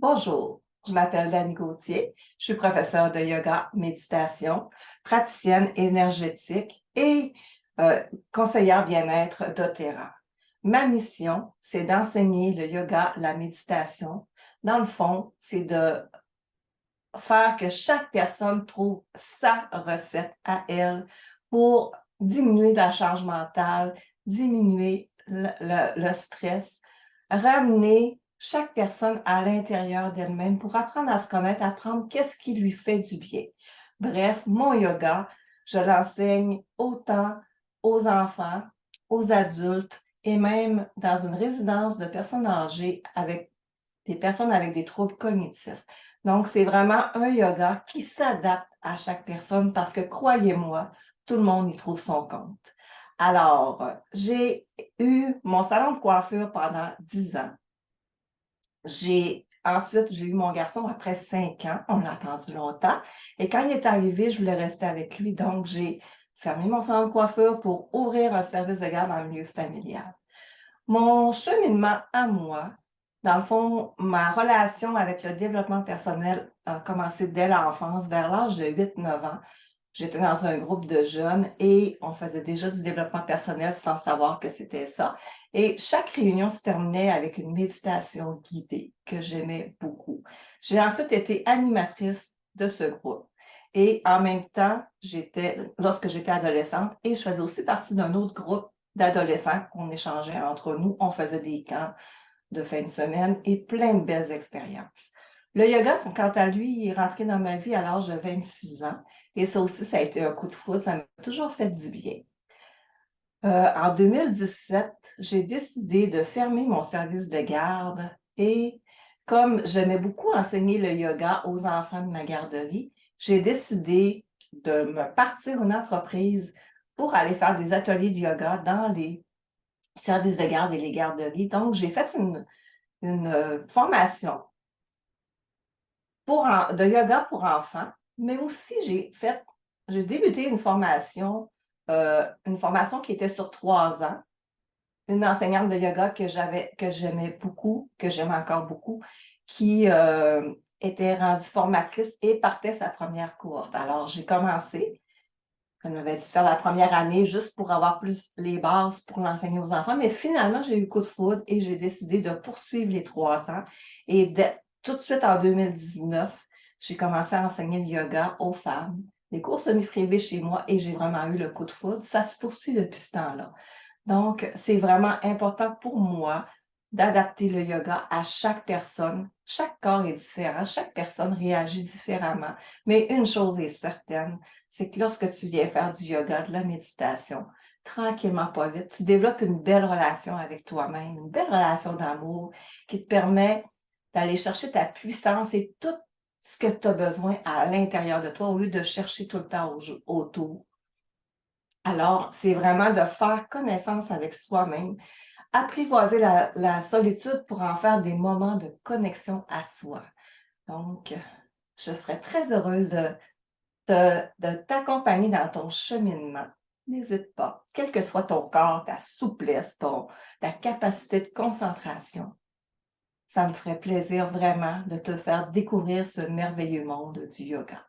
Bonjour, je m'appelle Dani Gauthier, je suis professeure de yoga, méditation, praticienne énergétique et conseillère bien-être doTERRA. Ma mission, c'est d'enseigner le yoga, la méditation. Dans le fond, c'est de faire que chaque personne trouve sa recette à elle pour diminuer la charge mentale, diminuer le stress, ramener chaque personne à l'intérieur d'elle-même pour apprendre à se connaître, apprendre qu'est-ce qui lui fait du bien. Bref, mon yoga, je l'enseigne autant aux enfants, aux adultes et même dans une résidence de personnes âgées avec des personnes avec des troubles cognitifs. Donc, c'est vraiment un yoga qui s'adapte à chaque personne parce que, croyez-moi, tout le monde y trouve son compte. Alors, j'ai eu mon salon de coiffure pendant 10 ans. Ensuite, j'ai eu mon garçon après 5 ans. On l'a attendu longtemps. Et quand il est arrivé, je voulais rester avec lui. Donc, j'ai fermé mon salon de coiffure pour ouvrir un service de garde en milieu familial. Mon cheminement à moi, dans le fond, ma relation avec le développement personnel a commencé dès l'enfance, vers l'âge de 8-9 ans. J'étais dans un groupe de jeunes et on faisait déjà du développement personnel sans savoir que c'était ça. Et chaque réunion se terminait avec une méditation guidée que j'aimais beaucoup. J'ai ensuite été animatrice de ce groupe. Et en même temps, lorsque j'étais adolescente, et je faisais aussi partie d'un autre groupe d'adolescents qu'on échangeait entre nous. On faisait des camps de fin de semaine et plein de belles expériences. Le yoga, quant à lui, il est rentré dans ma vie à l'âge de 26 ans. Et ça aussi, ça a été un coup de foudre. Ça m'a toujours fait du bien. En 2017, j'ai décidé de fermer mon service de garde et comme j'aimais beaucoup enseigner le yoga aux enfants de ma garderie, j'ai décidé de me partir une entreprise pour aller faire des ateliers de yoga dans les services de garde et les garderies. Donc, j'ai fait une formation de yoga pour enfants, mais aussi j'ai débuté une formation qui était sur 3 ans, une enseignante de yoga que j'aimais beaucoup, que j'aime encore beaucoup, qui était rendue formatrice et partait sa première cohorte. Alors, j'ai commencé. Elle m'avait dit de faire la première année juste pour avoir plus les bases pour l'enseigner aux enfants, mais finalement, j'ai eu coup de foudre et j'ai décidé de poursuivre les 3 ans. Et tout de suite en 2019, j'ai commencé à enseigner le yoga aux femmes, des cours semi-privés chez moi et j'ai vraiment eu le coup de foudre. Ça se poursuit depuis ce temps-là. Donc, c'est vraiment important pour moi d'adapter le yoga à chaque personne. Chaque corps est différent, chaque personne réagit différemment. Mais une chose est certaine, c'est que lorsque tu viens faire du yoga, de la méditation, tranquillement, pas vite, tu développes une belle relation avec toi-même, une belle relation d'amour qui te permet d'aller chercher ta puissance et tout ce que tu as besoin à l'intérieur de toi au lieu de chercher tout le temps autour. Alors, c'est vraiment de faire connaissance avec soi-même, apprivoiser la solitude pour en faire des moments de connexion à soi. Donc, je serais très heureuse de t'accompagner dans ton cheminement. N'hésite pas, quel que soit ton corps, ta souplesse, ta capacité de concentration, ça me ferait plaisir vraiment de te faire découvrir ce merveilleux monde du yoga.